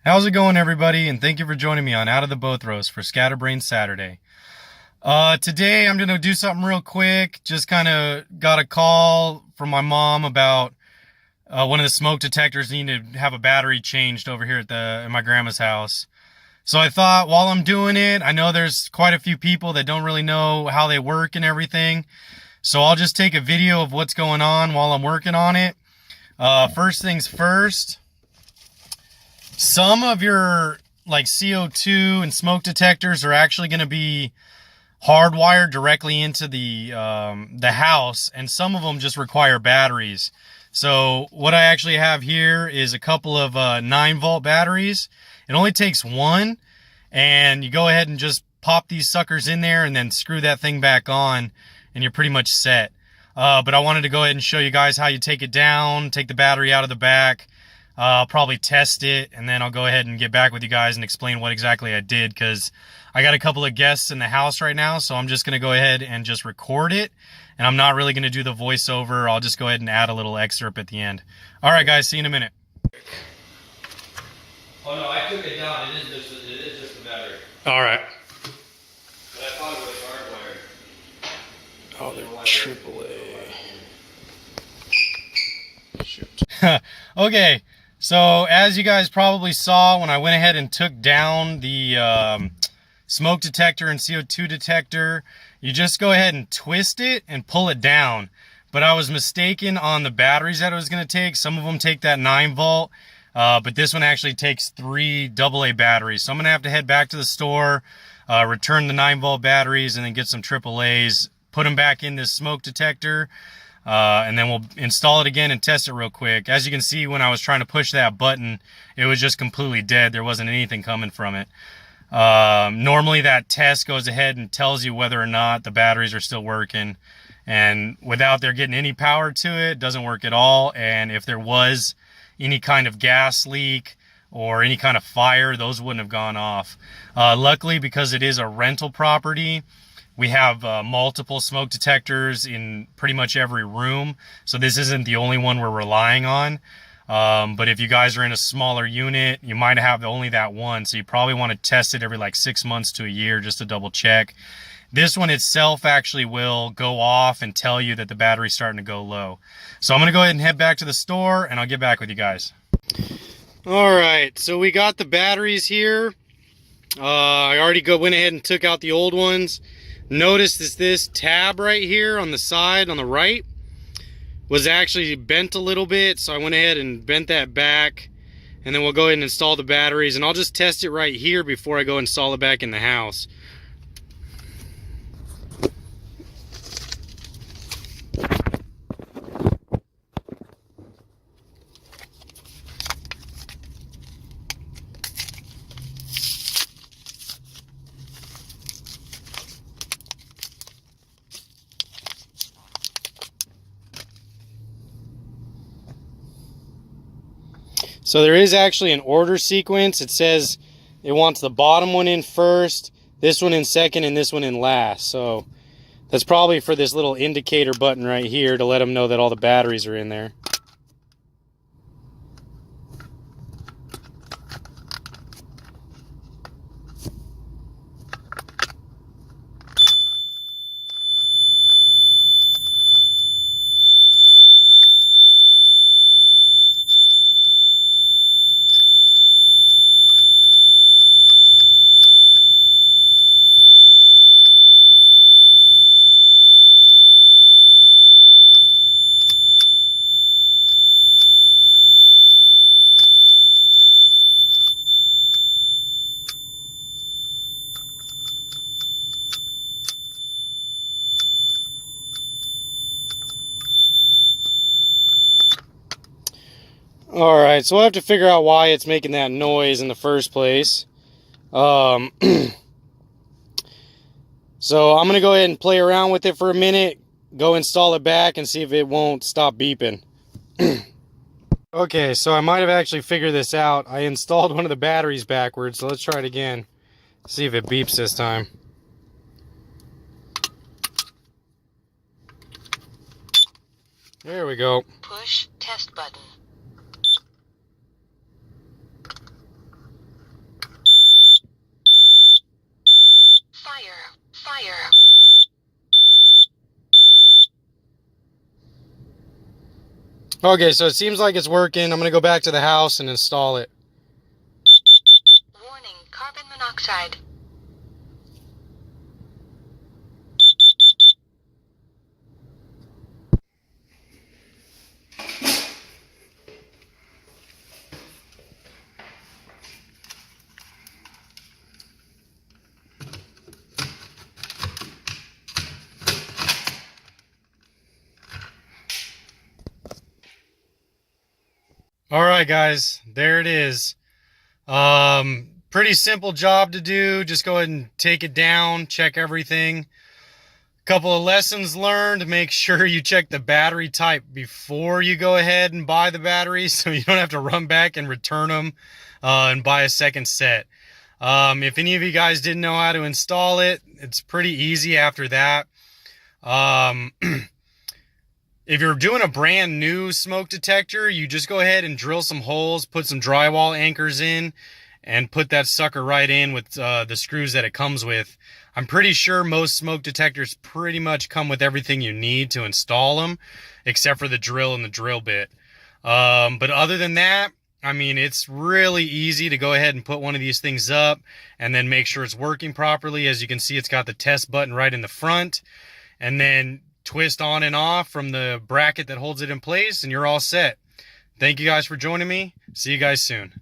How's it going, everybody? And thank you for joining me on Out of the Both Roast for Scatterbrain Saturday. Today I'm gonna do something real quick. Just kind of got a call from my mom about one of the smoke detectors needing to have a battery changed over here at my grandma's house. So I thought while I'm doing it, I know there's quite a few people that don't really know how they work and everything. So I'll just take a video of what's going on while I'm working on it. First things first. Some of your like CO2 and smoke detectors are actually going to be hardwired directly into the house, and some of them just require batteries. So what I actually have here is a couple of 9-volt batteries. It only takes one, and you go ahead and just pop these suckers in there and then screw that thing back on, and you're pretty much set. But I wanted to go ahead and show you guys how you take it down, take the battery out of the back. I'll probably test it, and then I'll go ahead and get back with you guys and explain what exactly I did, because I got a couple of guests in the house right now, so I'm just going to go ahead and just record it, and I'm not really going to do the voiceover. I'll just go ahead and add a little excerpt at the end. All right, guys, see you in a minute. Oh no, I took it down. It is just the battery. All right. But I thought it was hardwired. Oh, they're AAA. Shoot. Okay. So as you guys probably saw when I went ahead and took down the smoke detector and CO2 detector, you just go ahead and twist it and pull it down. But I was mistaken on the batteries that it was going to take. Some of them take that 9-volt, but this one actually takes 3 AA batteries. So I'm going to have to head back to the store, return the 9-volt batteries, and then get some AAAs, put them back in this smoke detector. And then we'll install it again and test it real quick. As you can see, when I was trying to push that button, it was just completely dead. There wasn't anything coming from it. Normally that test goes ahead and tells you whether or not the batteries are still working. And without there getting any power to it, it doesn't work at all. And if there was any kind of gas leak or any kind of fire, those wouldn't have gone off. Luckily, because it is a rental property, we have multiple smoke detectors in pretty much every room, so this isn't the only one we're relying on. But if you guys are in a smaller unit, you might have only that one, so you probably want to test it every like 6 months to a year just to double check. This one itself actually will go off and tell you that the battery's starting to go low. So I'm going to go ahead and head back to the store, and I'll get back with you guys. Alright, so we got the batteries here. I already went ahead and took out the old ones. Notice this tab right here on the side on the right was actually bent a little bit, so I went ahead and bent that back, and then we'll go ahead and install the batteries, and I'll just test it right here before I go install it back in the house. So there is actually an order sequence. It says it wants the bottom one in first, this one in second, and this one in last. So that's probably for this little indicator button right here to let them know that all the batteries are in there. Alright, so we'll have to figure out why it's making that noise in the first place. So I'm going to go ahead and play around with it for a minute, go install it back, and see if it won't stop beeping. Okay, so I might have actually figured this out. I installed one of the batteries backwards, so let's try it again. See if it beeps this time. There we go. Push test button. Okay, so it seems like it's working. I'm gonna go back to the house and install it. Warning, carbon monoxide. All right, guys, there it is. Pretty simple job to do. Just go ahead and take it down, check everything. Couple of lessons learned: make sure you check the battery type before you go ahead and buy the batteries, so you don't have to run back and return them and buy a second set. If any of you guys didn't know how to install it, it's pretty easy after that. If you're doing a brand new smoke detector, you just go ahead and drill some holes, put some drywall anchors in, and put that sucker right in with the screws that it comes with. I'm pretty sure most smoke detectors pretty much come with everything you need to install them, except for the drill and the drill bit. But other than that, I mean, it's really easy to go ahead and put one of these things up and then make sure it's working properly. As you can see, it's got the test button right in the front, and then twist on and off from the bracket that holds it in place, and you're all set. Thank you guys for joining me. See you guys soon.